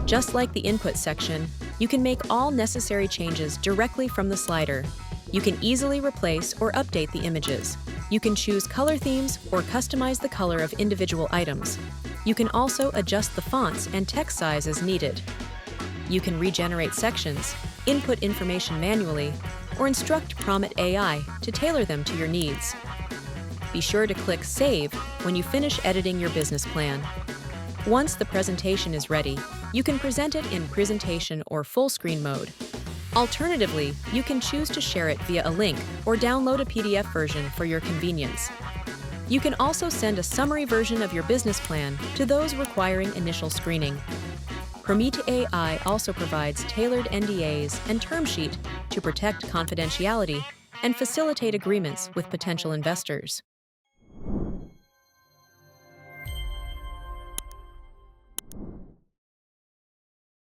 Just like the input section, you can make all necessary changes directly from the slider. You can easily replace or update the images. You can choose color themes or customize the color of individual items. You can also adjust the fonts and text size as needed. You can regenerate sections, input information manually, or instruct PrometAI to tailor them to your needs. Be sure to click Save when you finish editing your business plan. Once the presentation is ready, you can present it in presentation or full screen mode. Alternatively, you can choose to share it via a link or download a PDF version for your convenience. You can also send a summary version of your business plan to those requiring initial screening. PrometAI also provides tailored NDAs and term sheet to protect confidentiality and facilitate agreements with potential investors.